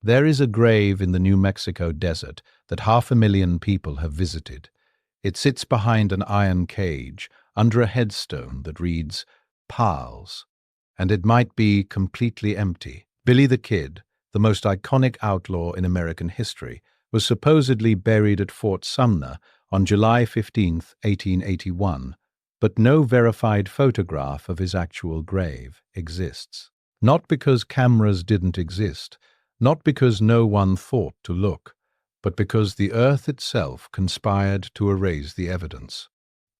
There is a grave in the New Mexico desert that 500,000 people have visited. It sits behind an iron cage, under a headstone that reads, "Pals," and it might be completely empty. Billy the Kid, the most iconic outlaw in American history, was supposedly buried at Fort Sumner on July 15, 1881, but no verified photograph of his actual grave exists. Not because cameras didn't exist, not because no one thought to look, but because the earth itself conspired to erase the evidence.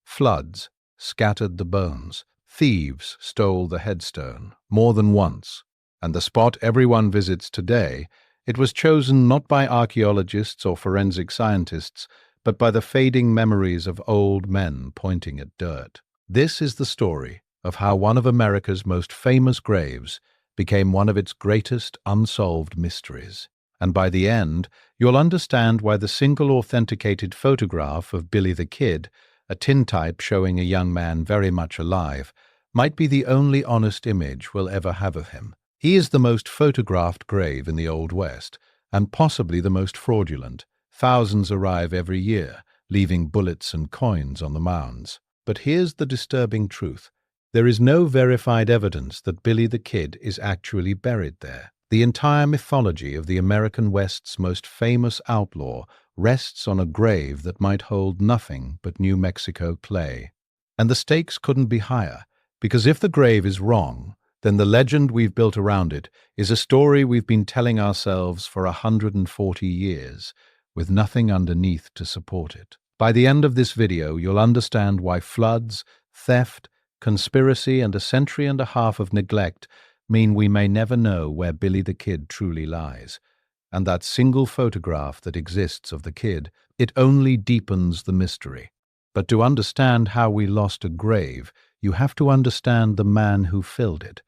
Floods scattered the bones, thieves stole the headstone more than once, and the spot everyone visits today, it was chosen not by archaeologists or forensic scientists, but by the fading memories of old men pointing at dirt. This is the story of how one of America's most famous graves became one of its greatest unsolved mysteries. And by the end, you'll understand why the single authenticated photograph of Billy the Kid, a tintype showing a young man very much alive, might be the only honest image we'll ever have of him. He is the most photographed grave in the Old West, and possibly the most fraudulent. Thousands arrive every year, leaving bullets and coins on the mounds. But here's the disturbing truth. There is no verified evidence that Billy the Kid is actually buried there. The entire mythology of the American West's most famous outlaw rests on a grave that might hold nothing but New Mexico clay. And the stakes couldn't be higher, because if the grave is wrong, then the legend we've built around it is a story we've been telling ourselves for 140 years, with nothing underneath to support it. By the end of this video, you'll understand why floods, theft, conspiracy, and a century and a half of neglect mean we may never know where Billy the Kid truly lies. And that single photograph that exists of the kid, it only deepens the mystery. But to understand how we lost a grave, you have to understand the man who filled it.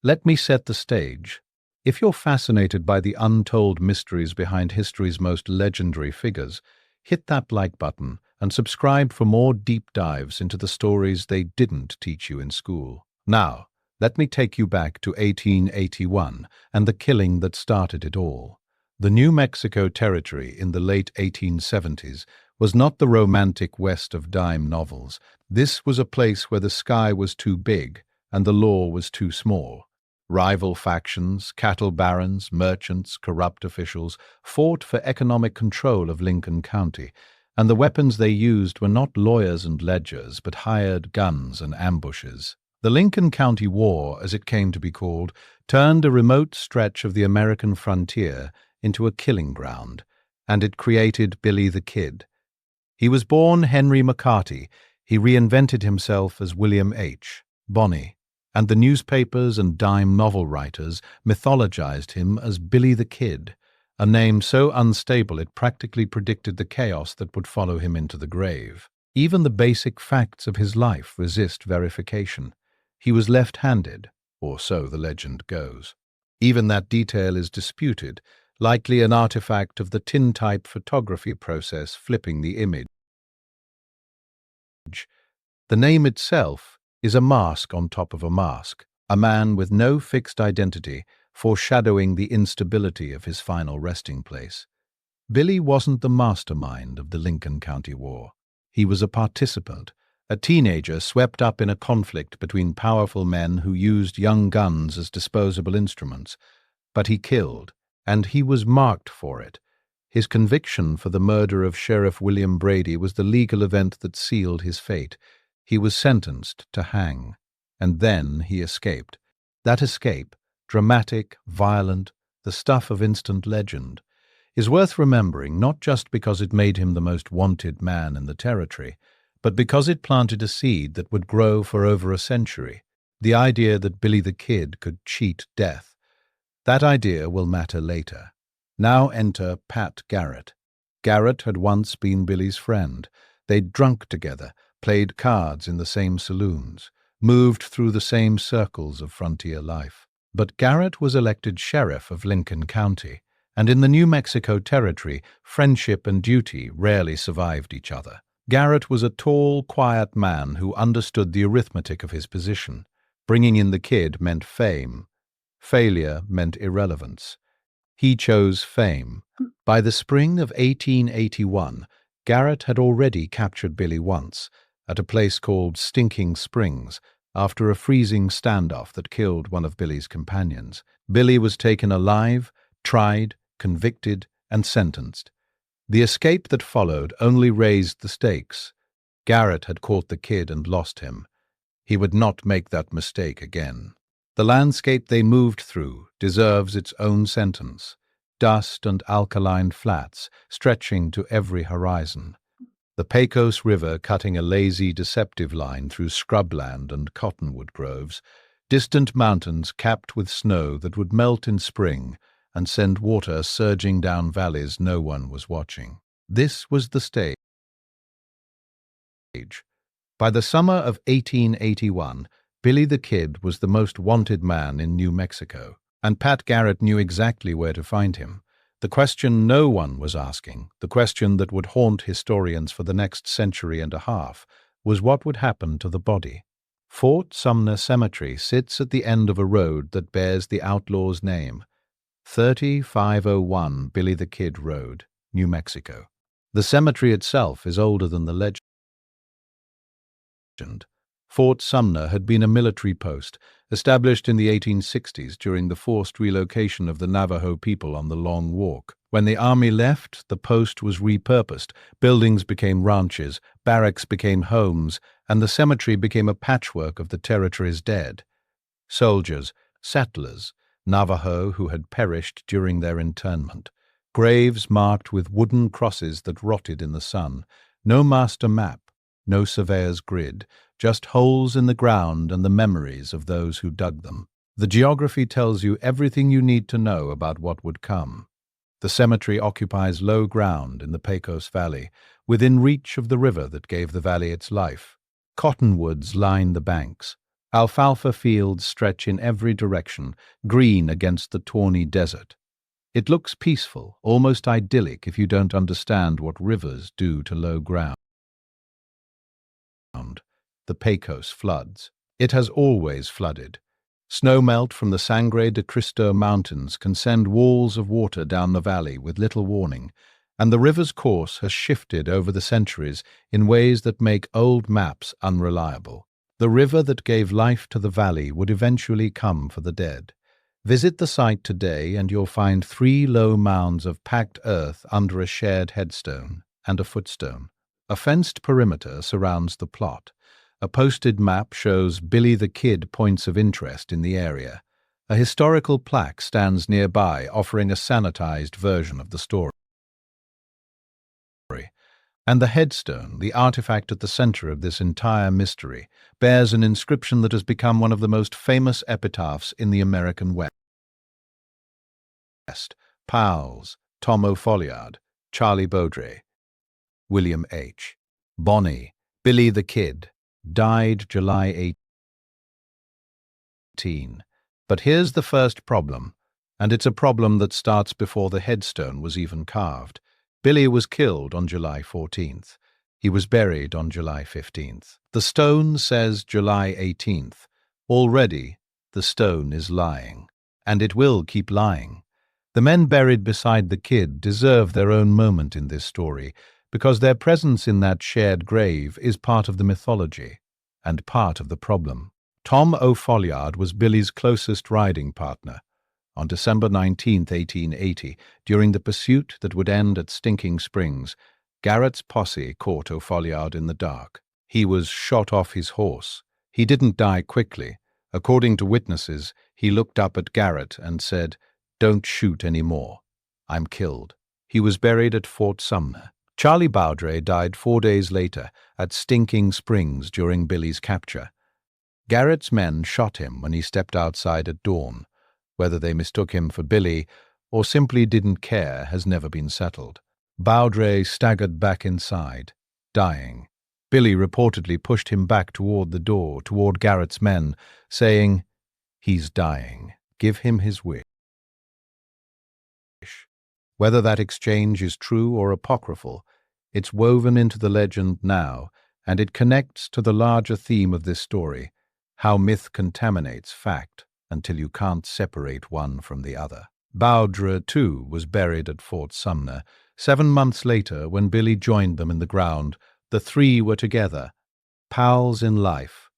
Let me set the stage. If you're fascinated by the untold mysteries behind history's most legendary figures, hit that like button and subscribe for more deep dives into the stories they didn't teach you in school. Now, let me take you back to 1881 and the killing that started it all. The New Mexico Territory in the late 1870s was not the romantic west of dime novels. This was a place where the sky was too big and the law was too small. Rival factions, cattle barons, merchants, corrupt officials fought for economic control of Lincoln County, and the weapons they used were not lawyers and ledgers, but hired guns and ambushes. The Lincoln County War, as it came to be called, turned a remote stretch of the American frontier into a killing ground, and it created Billy the Kid. He was born Henry McCarty. He reinvented himself as William H. Bonney, and the newspapers and dime novel writers mythologized him as Billy the Kid, a name so unstable it practically predicted the chaos that would follow him into the grave. Even the basic facts of his life resist verification. He was left-handed, or so the legend goes. Even that detail is disputed, likely an artifact of the tintype photography process flipping the image. The name itself is a mask on top of a mask, a man with no fixed identity, foreshadowing the instability of his final resting place. Billy wasn't the mastermind of the Lincoln County War. He was a participant, a teenager swept up in a conflict between powerful men who used young guns as disposable instruments. But he killed, and he was marked for it. His conviction for the murder of Sheriff William Brady was the legal event that sealed his fate. He was sentenced to hang, and then he escaped. That escape, dramatic, violent, the stuff of instant legend, is worth remembering not just because it made him the most wanted man in the territory, but because it planted a seed that would grow for over a century, the idea that Billy the Kid could cheat death. That idea will matter later. Now enter Pat Garrett. Garrett had once been Billy's friend. They'd drunk together, played cards in the same saloons, moved through the same circles of frontier life. But Garrett was elected sheriff of Lincoln County, and in the New Mexico Territory, friendship and duty rarely survived each other. Garrett was a tall, quiet man who understood the arithmetic of his position. Bringing in the kid meant fame. Failure meant irrelevance. He chose fame. By the spring of 1881, Garrett had already captured Billy once, at a place called Stinking Springs, after a freezing standoff that killed one of Billy's companions. Billy was taken alive, tried, convicted, and sentenced. The escape that followed only raised the stakes. Garrett had caught the kid and lost him. He would not make that mistake again. The landscape they moved through deserves its own sentence. Dust and alkaline flats stretching to every horizon. The Pecos River cutting a lazy, deceptive line through scrubland and cottonwood groves. Distant mountains capped with snow that would melt in spring and send water surging down valleys no one was watching. This was the stage. By the summer of 1881, Billy the Kid was the most wanted man in New Mexico, and Pat Garrett knew exactly where to find him. The question no one was asking, the question that would haunt historians for the next century and a half, was what would happen to the body. Fort Sumner Cemetery sits at the end of a road that bears the outlaw's name, 3501 Billy the Kid Road, New Mexico. The cemetery itself is older than the legend. Fort Sumner had been a military post, established in the 1860s during the forced relocation of the Navajo people on the Long Walk. When the army left, the post was repurposed. Buildings became ranches, barracks became homes, and the cemetery became a patchwork of the territory's dead. Soldiers, settlers, Navajo who had perished during their internment. Graves marked with wooden crosses that rotted in the sun. No master map, no surveyor's grid, just holes in the ground and the memories of those who dug them. The geography tells you everything you need to know about what would come. The cemetery occupies low ground in the Pecos Valley, within reach of the river that gave the valley its life. Cottonwoods line the banks. Alfalfa fields stretch in every direction, green against the tawny desert. It looks peaceful, almost idyllic if you don't understand what rivers do to low ground. The Pecos floods. It has always flooded. Snowmelt from the Sangre de Cristo Mountains can send walls of water down the valley with little warning, and the river's course has shifted over the centuries in ways that make old maps unreliable. The river that gave life to the valley would eventually come for the dead. Visit the site today and you'll find 3 low mounds of packed earth under a shared headstone and a footstone. A fenced perimeter surrounds the plot. A posted map shows Billy the Kid points of interest in the area. A historical plaque stands nearby offering a sanitized version of the story. And the headstone, the artifact at the center of this entire mystery, bears an inscription that has become one of the most famous epitaphs in the American West. Powell's, Tom O'Folliard, Charlie Baudry, William H. Bonney, Billy the Kid, died July 18. But here's the first problem, and it's a problem that starts before the headstone was even carved. Billy was killed on July 14th. He was buried on July 15th. The stone says July 18th. Already, the stone is lying, and it will keep lying. The men buried beside the kid deserve their own moment in this story, because their presence in that shared grave is part of the mythology and part of the problem. Tom O'Folliard was Billy's closest riding partner. On December 19, 1880, during the pursuit that would end at Stinking Springs, Garrett's posse caught O'Folliard in the dark. He was shot off his horse. He didn't die quickly. According to witnesses, he looked up at Garrett and said, "Don't shoot any more. I'm killed." He was buried at Fort Sumner. Charlie Baudry died 4 days later at Stinking Springs during Billy's capture. Garrett's men shot him when he stepped outside at dawn. Whether they mistook him for Billy or simply didn't care has never been settled. Baudry staggered back inside, dying. Billy reportedly pushed him back toward the door, toward Garrett's men, saying, "He's dying. Give him his wish." Whether that exchange is true or apocryphal, it's woven into the legend now, and it connects to the larger theme of this story, how myth contaminates fact until you can't separate one from the other. Bowdre, too, was buried at Fort Sumner. 7 months later, when Billy joined them in the ground, the three were together, pals in life,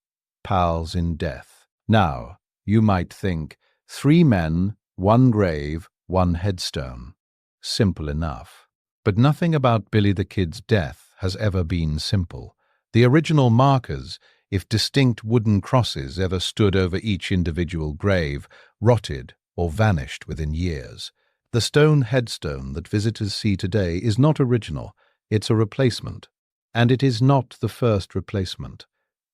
pals in death. Now, you might think, 3 men, 1 grave, 1 headstone. Simple enough. But nothing about Billy the Kid's death has ever been simple. The original markers, if distinct wooden crosses ever stood over each individual grave, rotted or vanished within years. The stone headstone that visitors see today is not original, it's a replacement. And it is not the first replacement.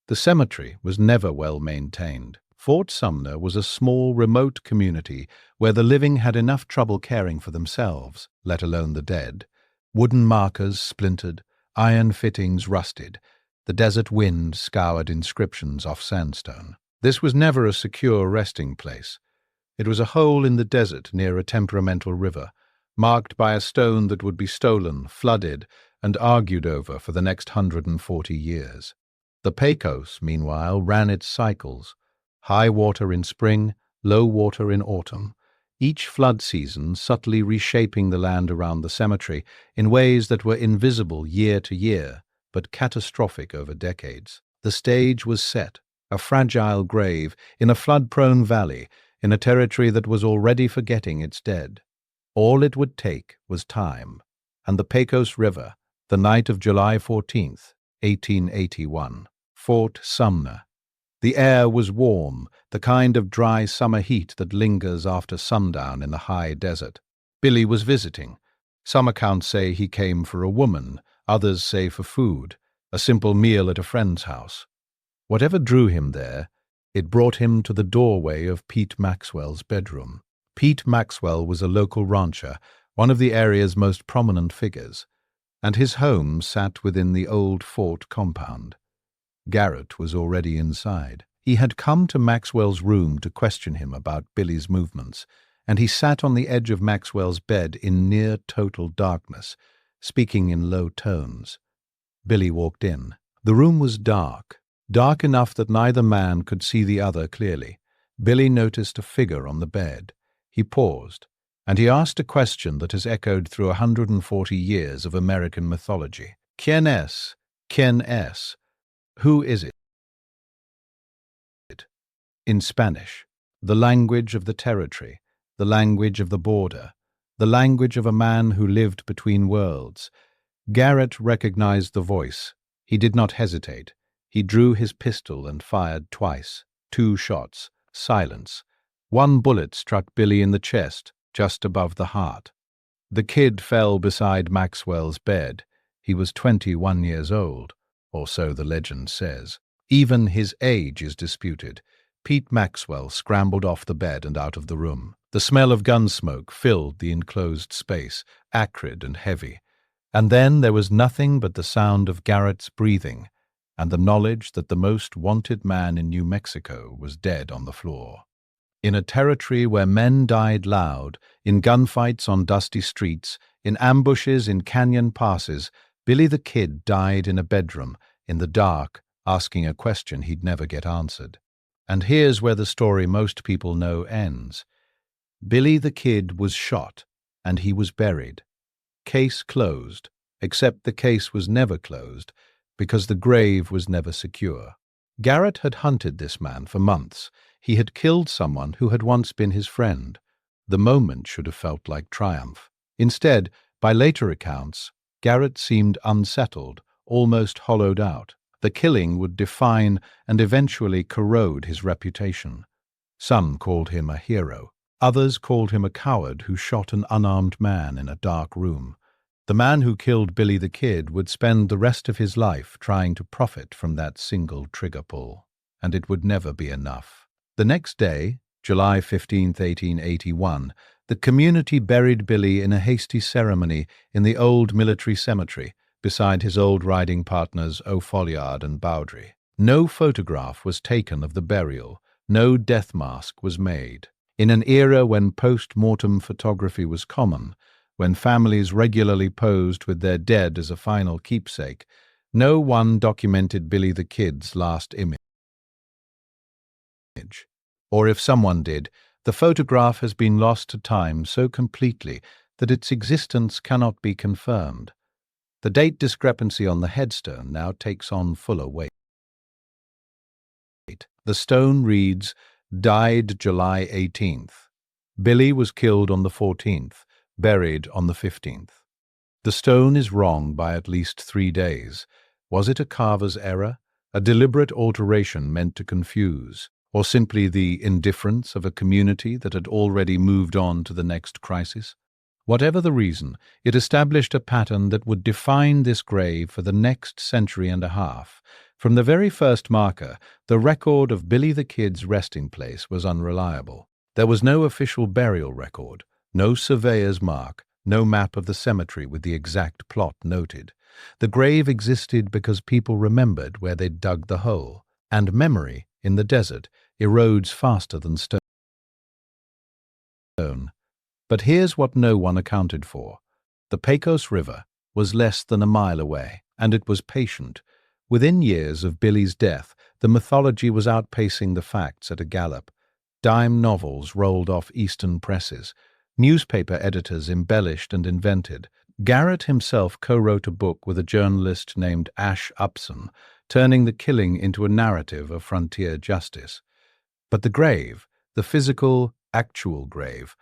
The cemetery was never well maintained. Fort Sumner was a small, remote community where the living had enough trouble caring for themselves, let alone the dead. Wooden markers splintered, iron fittings rusted. The desert wind scoured inscriptions off sandstone. This was never a secure resting place. It was a hole in the desert near a temperamental river, marked by a stone that would be stolen, flooded, and argued over for the next 140 years. The Pecos, meanwhile, ran its cycles. High water in spring, low water in autumn, each flood season subtly reshaping the land around the cemetery in ways that were invisible year to year, but catastrophic over decades. The stage was set, a fragile grave in a flood-prone valley, in a territory that was already forgetting its dead. All it would take was time, and the Pecos River, the night of July 14th, 1881. Fort Sumner. The air was warm, the kind of dry summer heat that lingers after sundown in the high desert. Billy was visiting. Some accounts say he came for a woman, others say for food, a simple meal at a friend's house. Whatever drew him there, it brought him to the doorway of Pete Maxwell's bedroom. Pete Maxwell was a local rancher, one of the area's most prominent figures, and his home sat within the old fort compound. Garrett was already inside. He had come to Maxwell's room to question him about Billy's movements, and he sat on the edge of Maxwell's bed in near total darkness, speaking in low tones. Billy walked in. The room was dark enough that neither man could see the other clearly. Billy noticed a figure on the bed. He paused, and he asked a question that has echoed through 140 years of American mythology. ¿Quién es? ¿Quién es? Who is it? In Spanish, the language of the territory, the language of the border, the language of a man who lived between worlds. Garrett recognized the voice. He did not hesitate. He drew his pistol and fired twice. 2 shots. Silence. 1 bullet struck Billy in the chest, just above the heart. The kid fell beside Maxwell's bed. He was 21 years old, or so the legend says. Even his age is disputed. Pete Maxwell scrambled off the bed and out of the room. The smell of gun smoke filled the enclosed space, acrid and heavy. And then there was nothing but the sound of Garrett's breathing, and the knowledge that the most wanted man in New Mexico was dead on the floor. In a territory where men died loud, in gunfights on dusty streets, in ambushes in canyon passes, Billy the Kid died in a bedroom, in the dark, asking a question he'd never get answered. And here's where the story most people know ends. Billy the Kid was shot, and he was buried. Case closed, except the case was never closed, because the grave was never secure. Garrett had hunted this man for months. He had killed someone who had once been his friend. The moment should have felt like triumph. Instead, by later accounts, Garrett seemed unsettled, almost hollowed out. The killing would define and eventually corrode his reputation. Some called him a hero. Others called him a coward who shot an unarmed man in a dark room. The man who killed Billy the Kid would spend the rest of his life trying to profit from that single trigger pull, and it would never be enough. The next day, July 15, 1881, the community buried Billy in a hasty ceremony in the old military cemetery, beside his old riding partners O'Folliard and Bowdre. No photograph was taken of the burial, no death mask was made. In an era when post-mortem photography was common, when families regularly posed with their dead as a final keepsake, no one documented Billy the Kid's last image. Or if someone did, The photograph has been lost to time so completely that its existence cannot be confirmed. The date discrepancy on the headstone now takes on fuller weight. The stone reads, "Died July 18th. Billy was killed on the 14th, buried on the 15th. The stone is wrong by at least 3 days. Was it a carver's error, a deliberate alteration meant to confuse, or simply the indifference of a community that had already moved on to the next crisis? Whatever the reason, it established a pattern that would define this grave for the next century and a half. From the very first marker, the record of Billy the Kid's resting place was unreliable. There was no official burial record, no surveyor's mark, no map of the cemetery with the exact plot noted. The grave existed because people remembered where they'd dug the hole, and memory, in the desert, erodes faster than stone. But here's what no one accounted for. The Pecos River was less than a mile away, and it was patient. Within years of Billy's death, the mythology was outpacing the facts at a gallop. Dime novels rolled off Eastern presses. Newspaper editors embellished and invented. Garrett himself co-wrote a book with a journalist named Ash Upson, turning the killing into a narrative of frontier justice. But the grave, the physical, actual grave,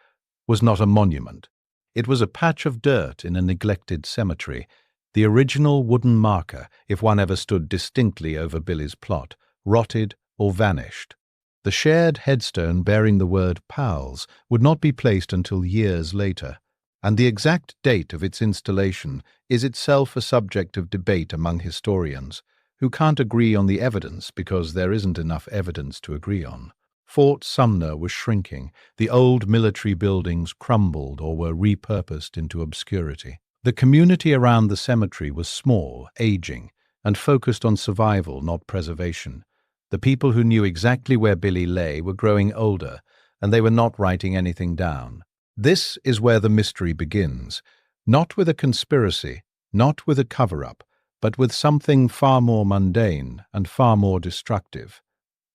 was not a monument. It was a patch of dirt in a neglected cemetery, the original wooden marker, if one ever stood distinctly over Billy's plot, rotted or vanished. The shared headstone bearing the word "Pals" would not be placed until years later, and the exact date of its installation is itself a subject of debate among historians, who can't agree on the evidence because there isn't enough evidence to agree on. Fort Sumner was shrinking. The old military buildings crumbled or were repurposed into obscurity. The community around the cemetery was small, aging, and focused on survival, not preservation. The people who knew exactly where Billy lay were growing older, and they were not writing anything down. This is where the mystery begins, not with a conspiracy, not with a cover-up, but with something far more mundane and far more destructive: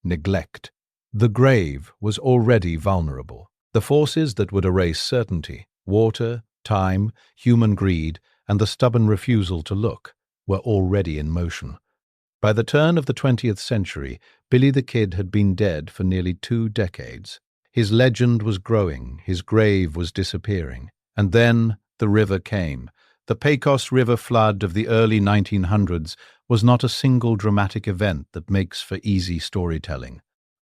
neglect. The grave was already vulnerable. The forces that would erase certainty, water, time, human greed, and the stubborn refusal to look, were already in motion. By the turn of the 20th century, Billy the Kid had been dead for nearly 2 decades. His legend was growing, his grave was disappearing. And then the river came. The Pecos River flood of the early 1900s was not a single dramatic event that makes for easy storytelling.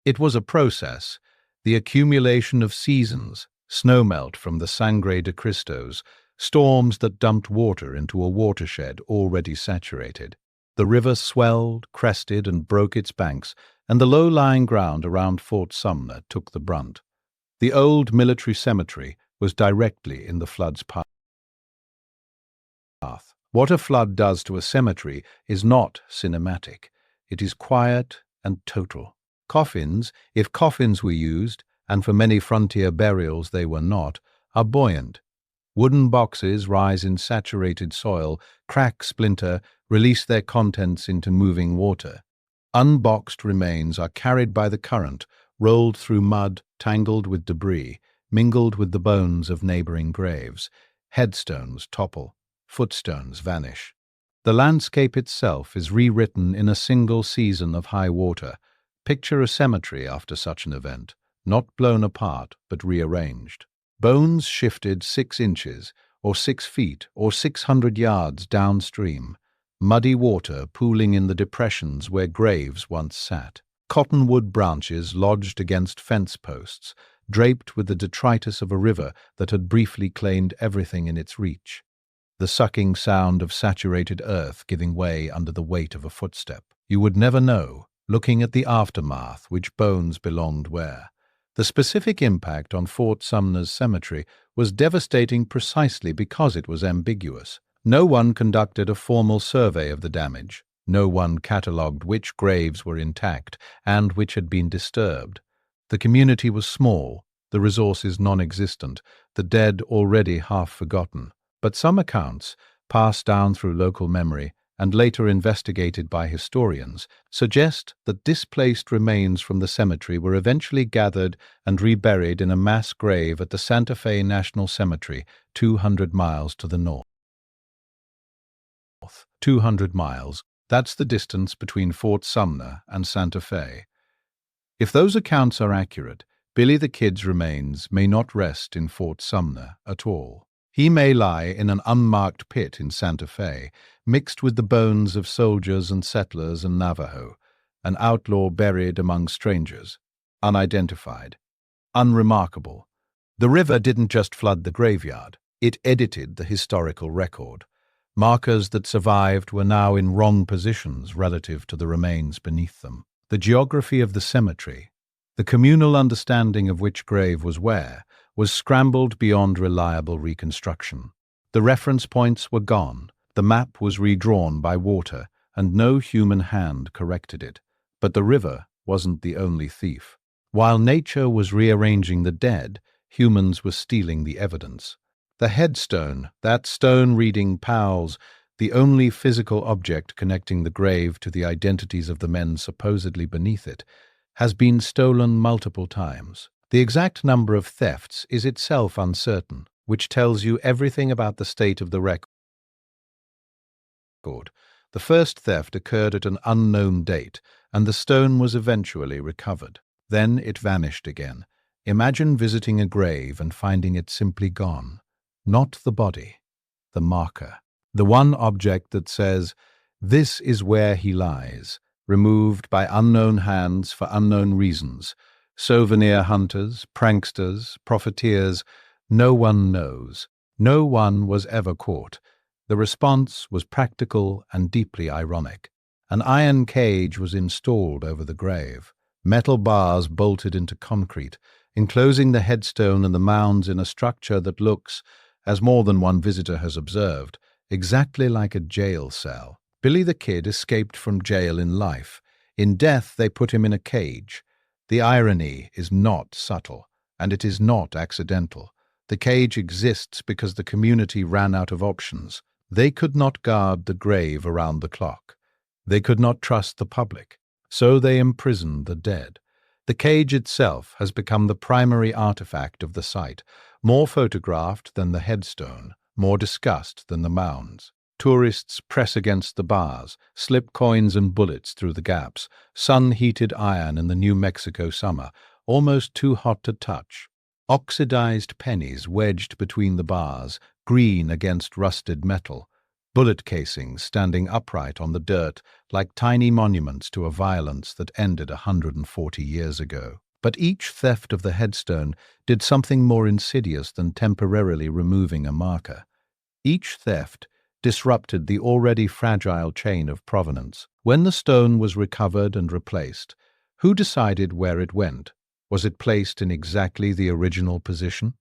It was a process, the accumulation of seasons, snowmelt from the Sangre de Cristos, storms that dumped water into a watershed already saturated. The river swelled, crested, and broke its banks, and the low-lying ground around Fort Sumner took the brunt. The old military cemetery was directly in the flood's path. What a flood does to a cemetery is not cinematic. It is quiet and total. Coffins, if coffins were used, and for many frontier burials they were not, are buoyant. Wooden boxes rise in saturated soil, crack, splinter, release their contents into moving water. Unboxed remains are carried by the current, rolled through mud, tangled with debris, mingled with the bones of neighboring graves. Headstones topple, footstones vanish. The landscape itself is rewritten in a single season of high water. Picture a cemetery after such an event, not blown apart, but rearranged. Bones shifted 6 inches, or 6 feet, or 600 yards downstream. Muddy water pooling in the depressions where graves once sat. Cottonwood branches lodged against fence posts, draped with the detritus of a river that had briefly claimed everything in its reach. The sucking sound of saturated earth giving way under the weight of a footstep. You would never know, looking at the aftermath, which bones belonged where. The specific impact on Fort Sumner's cemetery was devastating precisely because it was ambiguous. No one conducted a formal survey of the damage. No one catalogued which graves were intact and which had been disturbed. The community was small, the resources non-existent, the dead already half forgotten. But some accounts, passed down through local memory, and later investigated by historians, suggest that displaced remains from the cemetery were eventually gathered and reburied in a mass grave at the Santa Fe National Cemetery, 200 miles to the north. 200 miles, that's the distance between Fort Sumner and Santa Fe. If those accounts are accurate, Billy the Kid's remains may not rest in Fort Sumner at all. He may lie in an unmarked pit in Santa Fe, mixed with the bones of soldiers and settlers and Navajo, an outlaw buried among strangers, unidentified, unremarkable. The river didn't just flood the graveyard, it edited the historical record. Markers that survived were now in wrong positions relative to the remains beneath them. The geography of the cemetery, the communal understanding of which grave was where, was scrambled beyond reliable reconstruction. The reference points were gone, the map was redrawn by water, and no human hand corrected it. But the river wasn't the only thief. While nature was rearranging the dead, humans were stealing the evidence. The headstone, that stone reading Powell's, the only physical object connecting the grave to the identities of the men supposedly beneath it, has been stolen multiple times. The exact number of thefts is itself uncertain, which tells you everything about the state of the record. The first theft occurred at an unknown date, and the stone was eventually recovered. Then it vanished again. Imagine visiting a grave and finding it simply gone. Not the body, the marker. The one object that says, "This is where he lies," removed by unknown hands for unknown reasons. Souvenir hunters, pranksters, profiteers, no one knows. No one was ever caught. The response was practical and deeply ironic. An iron cage was installed over the grave, metal bars bolted into concrete, enclosing the headstone and the mounds in a structure that looks, as more than one visitor has observed, exactly like a jail cell. Billy the Kid escaped from jail in life. In death, they put him in a cage. The irony is not subtle, and it is not accidental. The cage exists because the community ran out of options. They could not guard the grave around the clock. They could not trust the public. So they imprisoned the dead. The cage itself has become the primary artifact of the site, more photographed than the headstone, more discussed than the mounds. Tourists press against the bars, slip coins and bullets through the gaps, sun-heated iron in the New Mexico summer, almost too hot to touch. Oxidized pennies wedged between the bars, green against rusted metal. Bullet casings standing upright on the dirt like tiny monuments to a violence that ended 140 years ago. But each theft of the headstone did something more insidious than temporarily removing a marker. Each theft disrupted the already fragile chain of provenance. When the stone was recovered and replaced, who decided where it went? Was it placed in exactly the original position?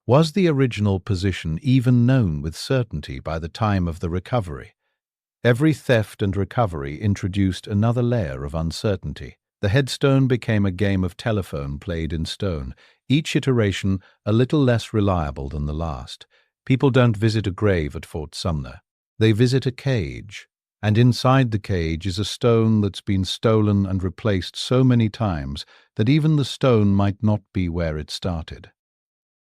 Was the original position even known with certainty by the time of the recovery? Every theft and recovery introduced another layer of uncertainty. The headstone became a game of telephone played in stone, each iteration a little less reliable than the last. People don't visit a grave at Fort Sumner. They visit a cage, and inside the cage is a stone that's been stolen and replaced so many times that even the stone might not be where it started.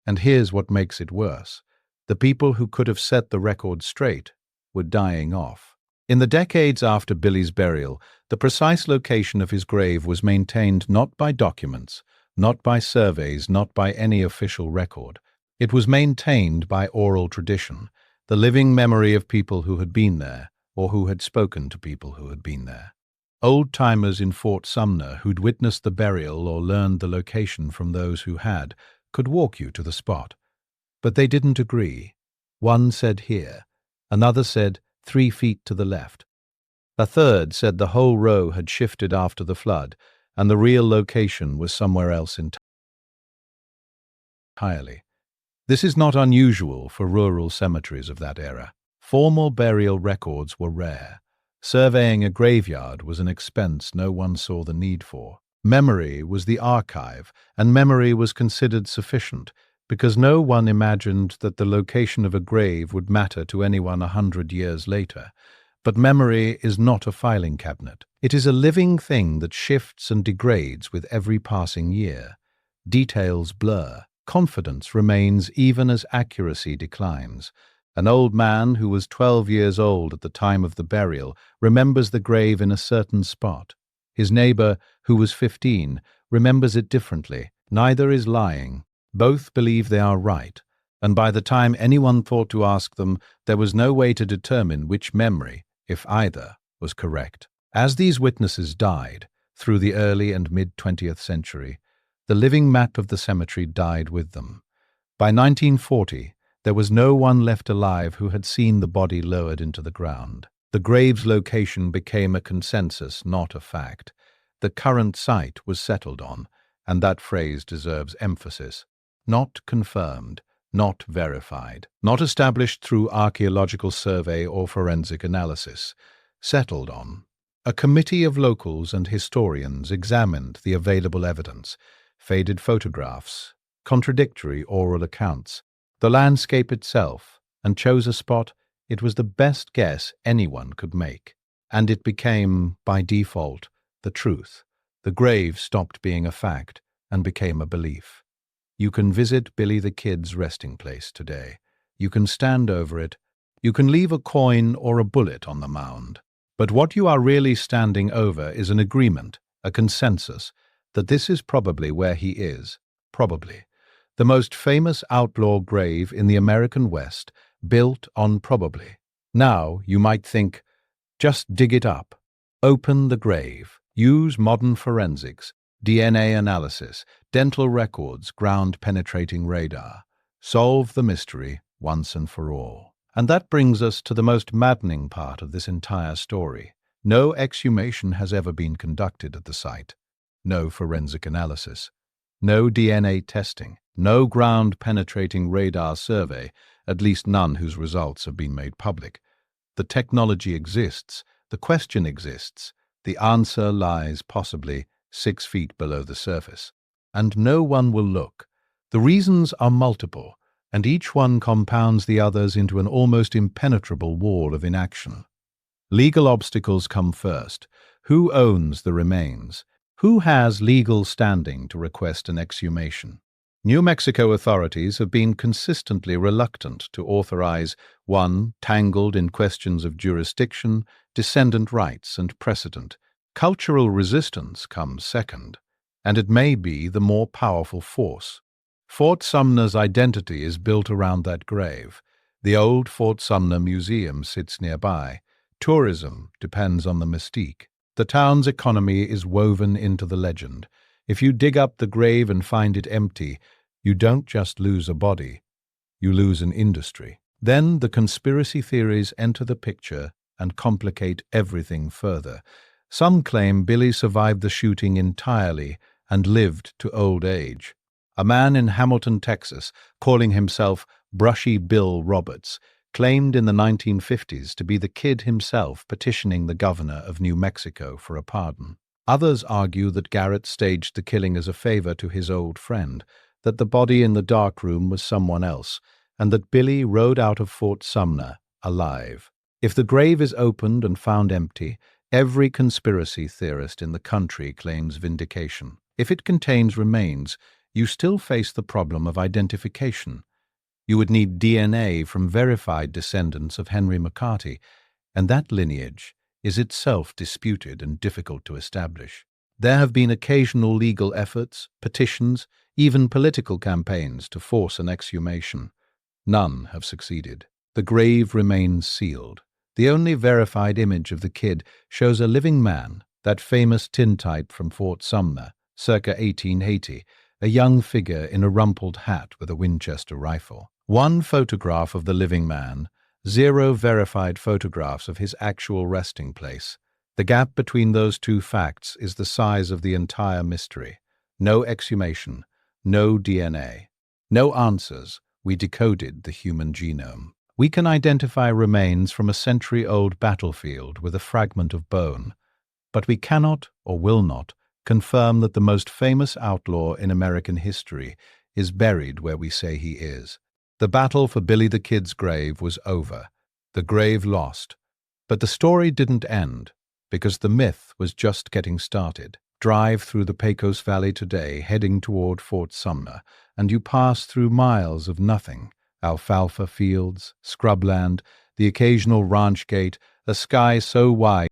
And here's what makes it worse. The people who could have set the record straight were dying off. In the decades after Billy's burial, the precise location of his grave was maintained not by documents, not by surveys, not by any official record. It was maintained by oral tradition, the living memory of people who had been there, or who had spoken to people who had been there. Old-timers in Fort Sumner who'd witnessed the burial or learned the location from those who had could walk you to the spot. But they didn't agree. One said here, another said 3 feet to the left. A third said the whole row had shifted after the flood, and the real location was somewhere else entirely. This is not unusual for rural cemeteries of that era. Formal burial records were rare. Surveying a graveyard was an expense no one saw the need for. Memory was the archive, and memory was considered sufficient, because no one imagined that the location of a grave would matter to anyone 100 years later. But memory is not a filing cabinet. It is a living thing that shifts and degrades with every passing year. Details blur. Confidence remains even as accuracy declines. An old man who was 12 years old at the time of the burial remembers the grave in a certain spot. His neighbor, who was 15, remembers it differently. Neither is lying. Both believe they are right, and by the time anyone thought to ask them, there was no way to determine which memory, if either, was correct. As these witnesses died, through the early and mid-20th century, the living map of the cemetery died with them. By 1940, there was no one left alive who had seen the body lowered into the ground. The grave's location became a consensus, not a fact. The current site was settled on, and that phrase deserves emphasis. Not confirmed, not verified, not established through archaeological survey or forensic analysis. Settled on. A committee of locals and historians examined the available evidence, faded photographs, contradictory oral accounts, the landscape itself, and chose a spot it was the best guess anyone could make. And it became, by default, the truth. The grave stopped being a fact and became a belief. You can visit Billy the Kid's resting place today. You can stand over it. You can leave a coin or a bullet on the mound. But what you are really standing over is an agreement, a consensus, that this is probably where he is. Probably. The most famous outlaw grave in the American West, built on probably. Now, you might think, just dig it up. Open the grave. Use modern forensics, DNA analysis, dental records, ground-penetrating radar. Solve the mystery once and for all. And that brings us to the most maddening part of this entire story. No exhumation has ever been conducted at the site. No forensic analysis. No DNA testing. No ground-penetrating radar survey, at least none whose results have been made public. The technology exists. The question exists. The answer lies possibly 6 feet below the surface. And no one will look. The reasons are multiple, and each one compounds the others into an almost impenetrable wall of inaction. Legal obstacles come first. Who owns the remains? Who has legal standing to request an exhumation? New Mexico authorities have been consistently reluctant to authorize one tangled in questions of jurisdiction, descendant rights, and precedent. Cultural resistance comes second, and it may be the more powerful force. Fort Sumner's identity is built around that grave. The old Fort Sumner Museum sits nearby. Tourism depends on the mystique. The town's economy is woven into the legend. If you dig up the grave and find it empty, you don't just lose a body, you lose an industry. Then the conspiracy theories enter the picture and complicate everything further. Some claim Billy survived the shooting entirely and lived to old age. A man in Hamilton, Texas, calling himself Brushy Bill Roberts, claimed in the 1950s to be the kid himself petitioning the governor of New Mexico for a pardon. Others argue that Garrett staged the killing as a favor to his old friend, that the body in the darkroom was someone else, and that Billy rode out of Fort Sumner alive. If the grave is opened and found empty, every conspiracy theorist in the country claims vindication. If it contains remains, you still face the problem of identification. You would need DNA from verified descendants of Henry McCarty, and that lineage is itself disputed and difficult to establish. There have been occasional legal efforts, petitions, even political campaigns to force an exhumation. None have succeeded. The grave remains sealed. The only verified image of the kid shows a living man, that famous tintype from Fort Sumner, circa 1880, a young figure in a rumpled hat with a Winchester rifle. One photograph of the living man, 0 verified photographs of his actual resting place. The gap between those two facts is the size of the entire mystery. No exhumation, no DNA, no answers. We decoded the human genome. We can identify remains from a century-old battlefield with a fragment of bone, but we cannot, or will not, confirm that the most famous outlaw in American history is buried where we say he is. The battle for Billy the Kid's grave was over. The grave lost, But the story didn't end, because the myth was just getting started. Drive through the Pecos Valley today, heading toward Fort Sumner, and you pass through miles of nothing: alfalfa fields, scrubland, the occasional ranch gate, a sky so wide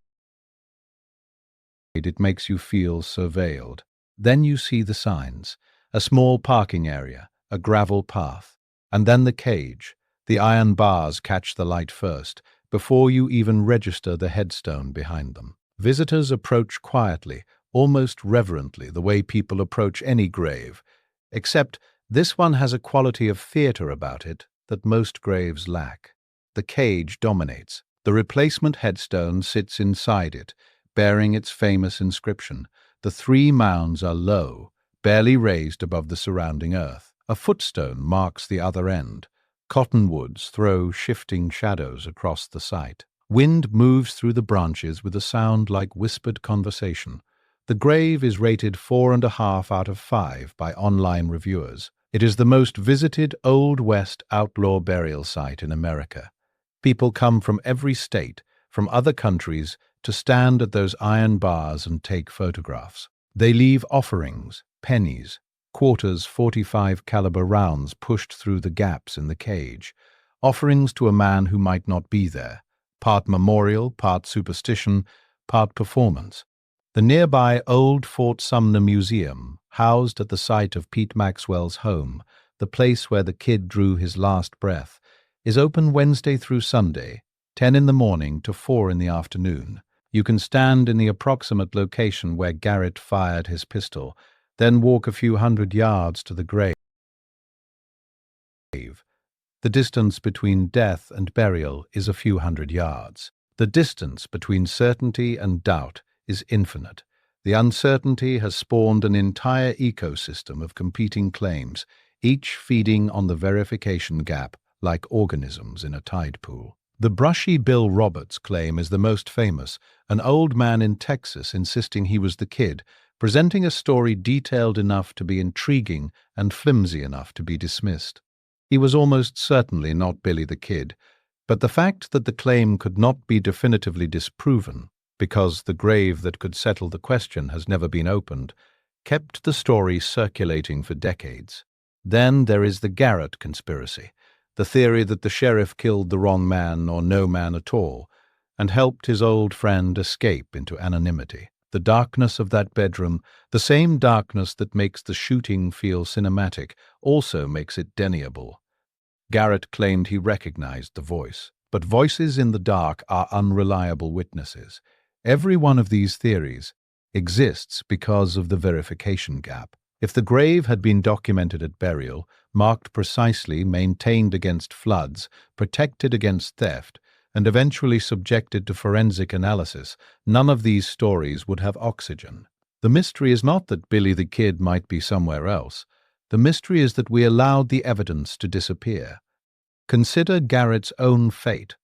it makes you feel surveilled. Then you see the signs: a small parking area, a gravel path, and then the cage. The iron bars catch the light first, before you even register the headstone behind them. Visitors approach quietly, almost reverently, the way people approach any grave, except this one has a quality of theater about it that most graves lack. The cage dominates. The replacement headstone sits inside it, bearing its famous inscription. The three mounds are low, barely raised above the surrounding earth. A footstone marks the other end. Cottonwoods throw shifting shadows across the site. Wind moves through the branches with a sound like whispered conversation. The grave is rated 4.5 out of 5 by online reviewers. It is the most visited Old West outlaw burial site in America. People come from every state, from other countries, to stand at those iron bars and take photographs. They leave offerings, pennies, quarters, .45 caliber rounds pushed through the gaps in the cage, offerings to a man who might not be there, part memorial, part superstition, part performance. The nearby old Fort Sumner Museum, housed at the site of Pete Maxwell's home, the place where the kid drew his last breath, is open Wednesday through Sunday, 10 in the morning to 4 in the afternoon. You can stand in the approximate location where Garrett fired his pistol, then walk a few hundred yards to the grave. The distance between death and burial is a few hundred yards. The distance between certainty and doubt is infinite. The uncertainty has spawned an entire ecosystem of competing claims, each feeding on the verification gap like organisms in a tide pool. The brushy Bill Roberts claim is the most famous, an old man in Texas insisting he was the kid, presenting a story detailed enough to be intriguing and flimsy enough to be dismissed. He was almost certainly not Billy the Kid, but the fact that the claim could not be definitively disproven, because the grave that could settle the question has never been opened, kept the story circulating for decades. Then there is the Garrett conspiracy, the theory that the sheriff killed the wrong man or no man at all, and helped his old friend escape into anonymity. The darkness of that bedroom, the same darkness that makes the shooting feel cinematic, also makes it deniable. Garrett claimed he recognized the voice, but voices in the dark are unreliable witnesses. Every one of these theories exists because of the verification gap. If the grave had been documented at burial, marked precisely, maintained against floods, protected against theft, and eventually subjected to forensic analysis, none of these stories would have oxygen. The mystery is not that Billy the Kid might be somewhere else. The mystery is that we allowed the evidence to disappear. Consider Garrett's own fate.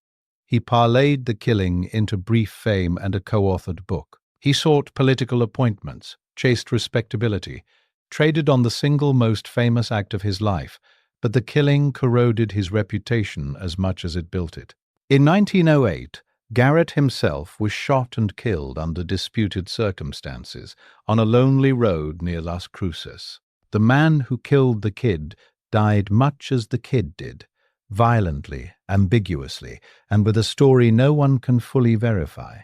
He parlayed the killing into brief fame and a co-authored book. He sought political appointments, chased respectability, traded on the single most famous act of his life, but the killing corroded his reputation as much as it built it. In 1908, Garrett himself was shot and killed under disputed circumstances on a lonely road near Las Cruces. The man who killed the kid died much as the kid did, violently, ambiguously, and with a story no one can fully verify.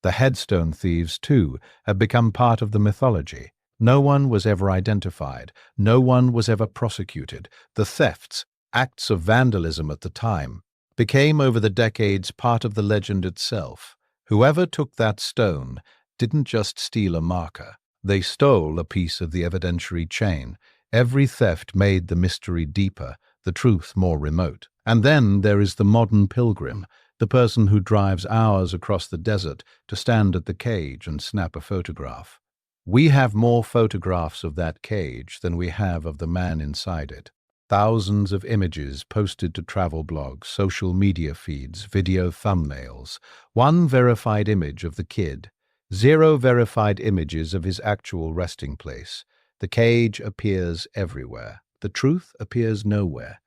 The headstone thieves, too, have become part of the mythology. No one was ever identified. No one was ever prosecuted. The thefts, acts of vandalism at the time, became over the decades part of the legend itself. Whoever took that stone didn't just steal a marker. They stole a piece of the evidentiary chain. Every theft made the mystery deeper, the truth more remote. And then there is the modern pilgrim, the person who drives hours across the desert to stand at the cage and snap a photograph. We have more photographs of that cage than we have of the man inside it. Thousands of images posted to travel blogs, social media feeds, video thumbnails. One verified image of the kid. 0 verified images of his actual resting place. The cage appears everywhere. The truth appears nowhere.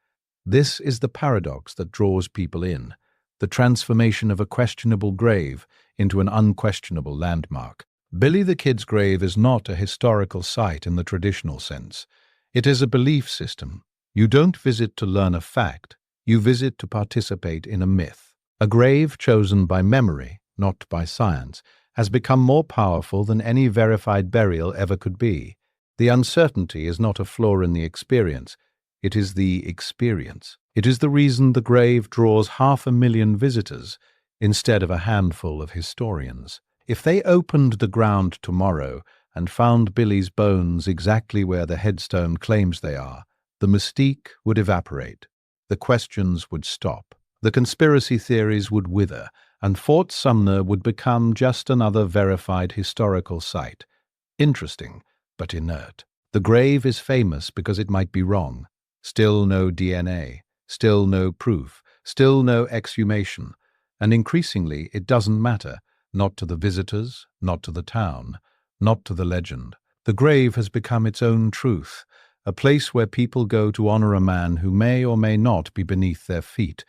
This is the paradox that draws people in. the transformation of a questionable grave into an unquestionable landmark. Billy the Kid's grave is not a historical site in the traditional sense. It is a belief system. You don't visit to learn a fact, you visit to participate in a myth. A grave chosen by memory, not by science, has become more powerful than any verified burial ever could be. The uncertainty is not a flaw in the experience, it is the experience. It is the reason the grave draws 500,000 visitors instead of a handful of historians. If they opened the ground tomorrow and found Billy's bones exactly where the headstone claims they are, the mystique would evaporate, the questions would stop, the conspiracy theories would wither, and Fort Sumner would become just another verified historical site. Interesting, but inert. The grave is famous because it might be wrong. Still no DNA, still no proof, still no exhumation, and increasingly it doesn't matter, not to the visitors, not to the town, not to the legend. The grave has become its own truth, a place where people go to honor a man who may or may not be beneath their feet,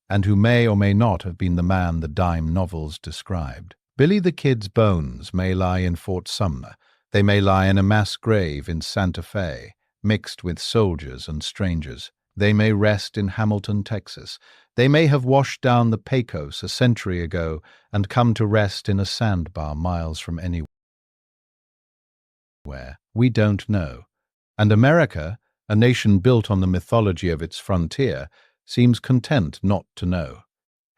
and who may or may not have been the man the dime novels described. Billy the Kid's bones may lie in Fort Sumner. They may lie in a mass grave in Santa Fe, mixed with soldiers and strangers. They may rest in Hamilton, Texas. They may have washed down the Pecos a century ago and come to rest in a sandbar miles from anywhere. We don't know. And America, a nation built on the mythology of its frontier, seems content not to know.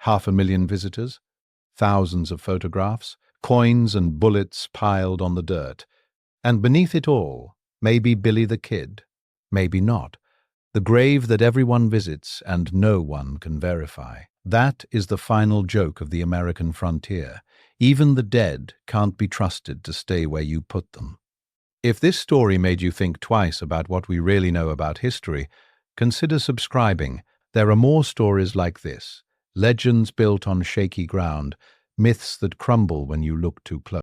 500,000 visitors, thousands of photographs, coins and bullets piled on the dirt. And beneath it all, maybe Billy the Kid, maybe not. The grave that everyone visits and no one can verify. That is the final joke of the American frontier. Even the dead can't be trusted to stay where you put them. If this story made you think twice about what we really know about history, consider subscribing. There are more stories like this. Legends built on shaky ground, myths that crumble when you look too close.